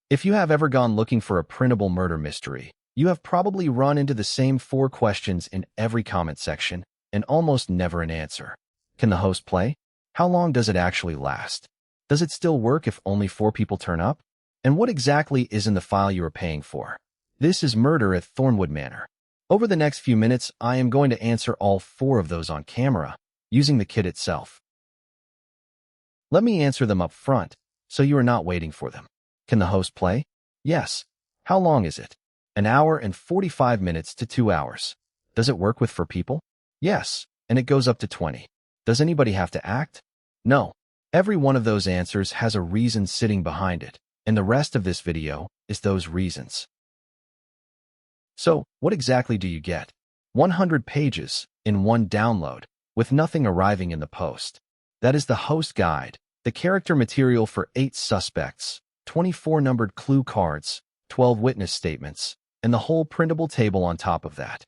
If you have ever gone looking for a printable murder mystery, you have probably run into the same 4 questions in every comment section and almost never an answer. Can the host play? How long does it actually last? Does it still work if only 4 people turn up? And what exactly is in the file you are paying for? This is Murder at Thornwood Manor. Over the next few minutes, I am going to answer all 4 of those on camera, using the kit itself. Let me answer them up front, so you are not waiting for them. Can the host play? Yes. How long is it? 1 hour and 45 minutes to 2 hours. Does it work with 4 people? Yes, and it goes up to 20. Does anybody have to act? No. Every one of those answers has a reason sitting behind it, and the rest of this video is those reasons. So, what exactly do you get? 100 pages in one download, with nothing arriving in the post. That is the host guide, the character material for 8 suspects, 24 numbered clue cards, 12 witness statements, and the whole printable table on top of that.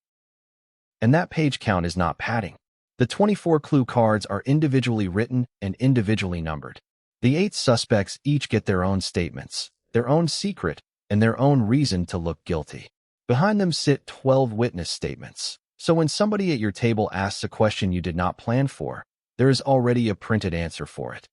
And that page count is not padding. The 24 clue cards are individually written and individually numbered. The 8 suspects each get their own statements, their own secret, and their own reason to look guilty. Behind them sit 12 witness statements. So when somebody at your table asks a question you did not plan for, there is already a printed answer for it.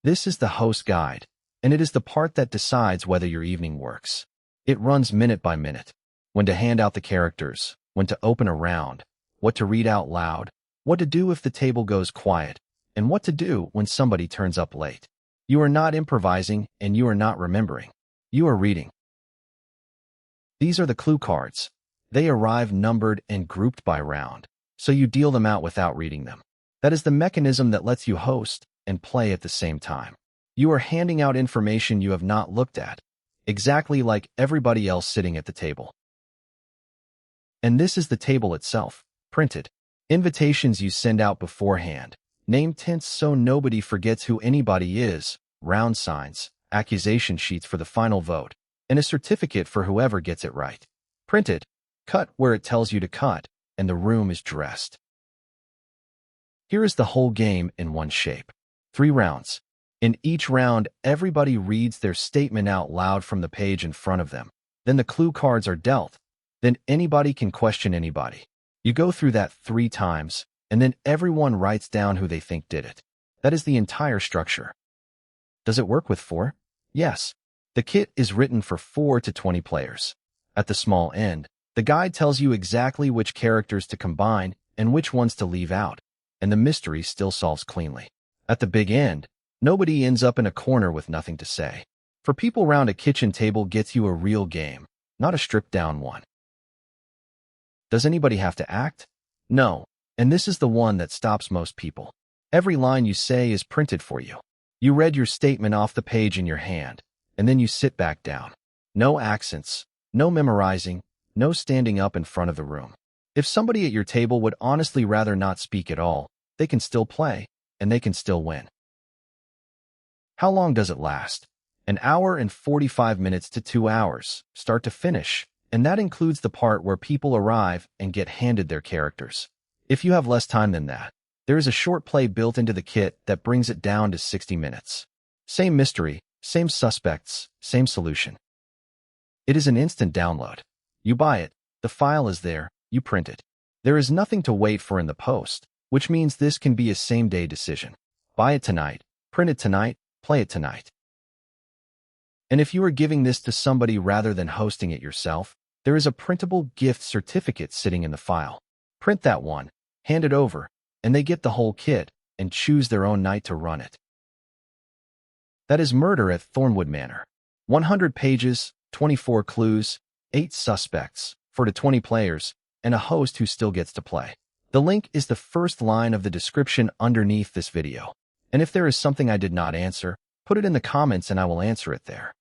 This is the host guide, and it is the part that decides whether your evening works. It runs minute by minute. When to hand out the characters, when to open a round, what to read out loud, what to do if the table goes quiet, and what to do when somebody turns up late. You are not improvising and you are not remembering. You are reading. These are the clue cards. They arrive numbered and grouped by round, so you deal them out without reading them. That is the mechanism that lets you host and play at the same time. You are handing out information you have not looked at, exactly like everybody else sitting at the table. And this is the table itself, printed. Invitations you send out beforehand, name tints so nobody forgets who anybody is, round signs, accusation sheets for the final vote, and a certificate for whoever gets it right. Printed, cut where it tells you to cut, and the room is dressed. Here is the whole game in one shape. 3 rounds. In each round, everybody reads their statement out loud from the page in front of them. Then the clue cards are dealt. Then anybody can question anybody. You go through that 3 times, and then everyone writes down who they think did it. That is the entire structure. Does it work with 4? Yes. The kit is written for 4 to 20 players. At the small end, the guide tells you exactly which characters to combine and which ones to leave out, and the mystery still solves cleanly. At the big end, nobody ends up in a corner with nothing to say. For people round a kitchen table gets you a real game, not a stripped-down one. Does anybody have to act? No, and this is the one that stops most people. Every line you say is printed for you. You read your statement off the page in your hand, and then you sit back down. No accents, no memorizing, no standing up in front of the room. If somebody at your table would honestly rather not speak at all, they can still play, and they can still win. How long does it last? 1 hour and 45 minutes to 2 hours, start to finish, and that includes the part where people arrive and get handed their characters. If you have less time than that, there is a short play built into the kit that brings it down to 60 minutes. Same mystery, same suspects, same solution. It is an instant download. You buy it, the file is there, you print it. There is nothing to wait for in the post, which means this can be a same-day decision. Buy it tonight, print it tonight, play it tonight. And if you are giving this to somebody rather than hosting it yourself, there is a printable gift certificate sitting in the file. Print that one, hand it over, and they get the whole kit and choose their own night to run it. That is Murder at Thornwood Manor. 100 pages, 24 clues, 8 suspects, 4 to 20 players, and a host who still gets to play. The link is the first line of the description underneath this video. And if there is something I did not answer, put it in the comments and I will answer it there.